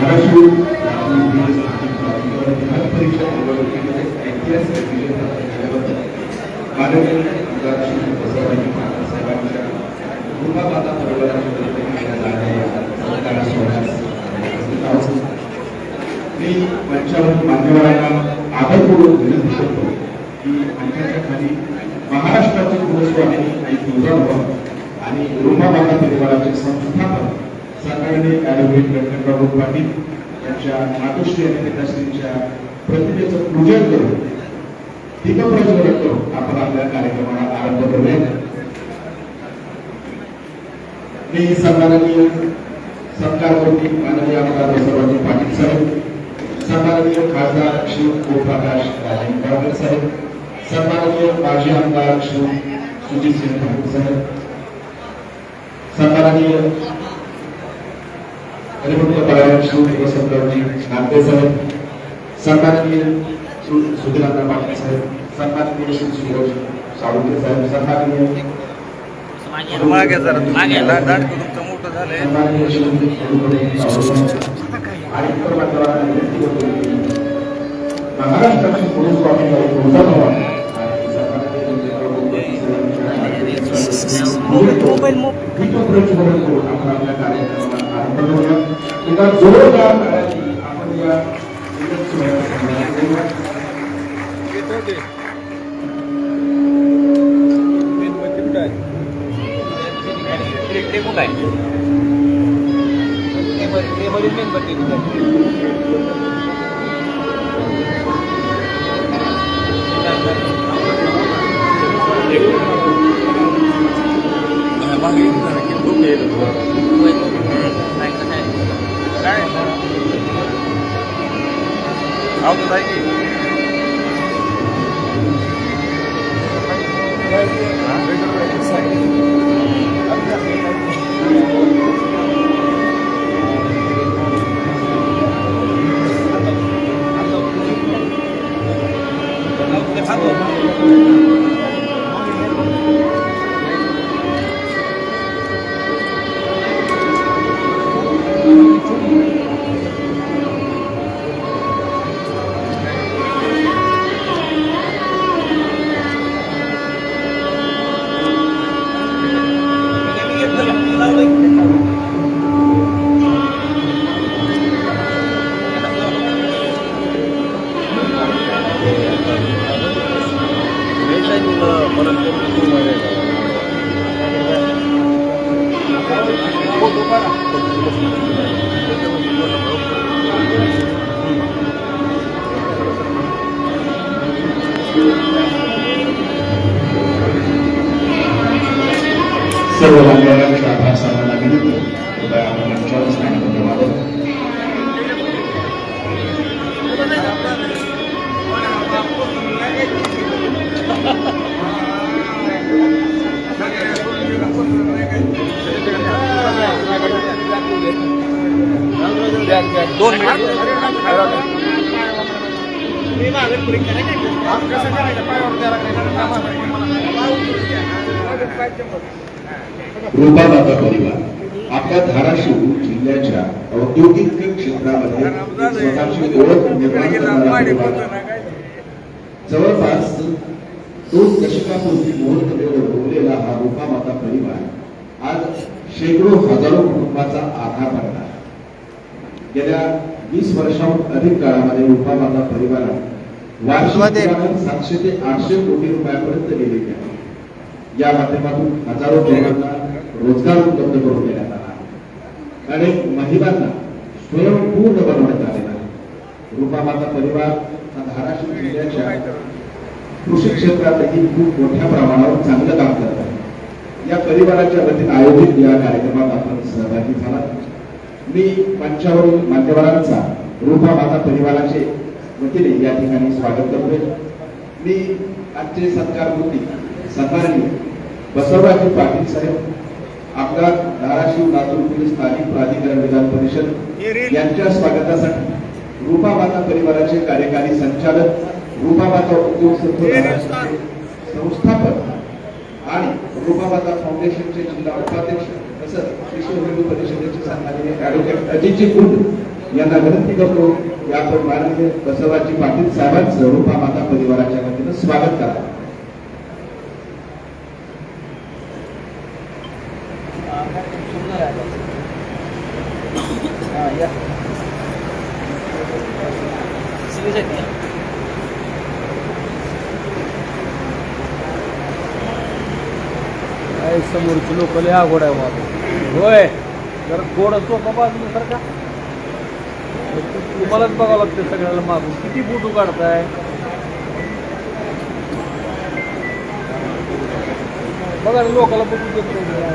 धाराशिव परीक्षा निवडणुकीमध्ये ऐतिहासिक विजय झाल्याबद्दल माननीय आमदार श्री बसवराज पाटील साहेबांच्या रुपामाता परिवाराच्या वतीने घेण्यात आलेल्या सत्कार सोहळ्यास मी मंचावर मान्यवरांना आदरपूर्वक विनंती करतो की मंचाच्या खाली महाराष्ट्राचे कुलस्वामी आणि तुळजाभवानी आणि रुपामाता परिवाराचे संस्थापक सन्माननीय ॲडव्होकेट गणपतराव पाटील यांच्या मातोश्री आणि पिताश्रींच्या प्रतिमेचं पूजन करून दीपप्रज्वलन करून आपण आपल्या कार्यक्रमाला आरंभ करूया. मी सन्माननीय सत्कारमूर्ती माननीय आमदार बसवराज पाटील साहेब, सन्माननीय खासदार श्री ओमप्रकाश राजेंद्र साहेब, सन्माननीय माजी आमदार श्री सुजित सिंह ठाकूर साहेब, सन्माननीय हरिभक्त परायण श्री वसंतरावजी नागदे साहेब, सन्माननीय सुधीरांना पाटील साहेब, सन्माननीय श्री सुरेश साळुंखे साहेब, सन्माननीय महाराष्ट्राचे कुलस्वामी तुळजाभवानी आपण आपल्या कार्यक्रमाला आरंभ करूया. एका जोरदार तालीने आपण या सर्व मान्यवरांच्या आभार सर्वांना विनंती कृपया आपण मंचावर स्थानिक मागवतो. दोन रुपामाता परिवार आपल्या धाराशिव जिल्ह्याच्या औद्योगिक क्षेत्रामध्ये स्वतःची ओळख निर्माण करणारा परिवार. जवळपास 2 दशकापूर्वी मुहूर्तमेढ रोवलेला हा रुपामाता परिवार आज शेकडो हजारो कुटुंबाचा आधार बनला. गेल्या 20 वर्षाहून अधिक काळामध्ये रुपामाता परिवारात वार्षिक 700 ते 800 कोटी रुपयापर्यंत गेलेली आहे. या माध्यमातून हजारो तरुणांना रोजगार उपलब्ध करून देण्यात आला. अनेक महिलांना स्वयंपूर्ण बनवण्यात आलेला आहे. रुपामाता परिवार हा धाराशिव जिल्ह्याच्या कृषी क्षेत्रातही खूप मोठ्या प्रमाणावर चांगलं काम करत आहे. या परिवाराच्या वतीने आयोजित या कार्यक्रमात आपण सहभागी झाला. मी मंचावरील मान्यवरांचा रुपामाता परिवाराचे वतीने या ठिकाणी स्वागत करतोय. मी आजचे सत्कारमूर्ती सन्माननीय बसवराज पाटील साहेब, आमदार धाराशिव लातूर पोलीस स्थानिक प्राधिकरण विधान परिषद यांच्या स्वागतासाठी रुपामाता परिवाराचे कार्यकारी संचालक, रुपामाता उद्योग संस्थापक आणि रुपामाता फाउंडेशनचे जिल्हा उपाध्यक्ष तसंच विश्व हिंदू परिषदेचे सन्माननीय ॲडव्होकेट अजितजी कुंड यांना विनंती करतो की आपण माननीय बसवराजी पाटील साहेबांचं रूपा माता परिवाराच्या वतीनं स्वागत करा. समोरची लोक लय अवघड आहे मला. होय जरा थोडं सोपा बाजूला सारखा तुम्हालाच बघावं लागतं सगळ्याला मागून. किती फोटो काढताय बघा लोकांना बघू देत नाही.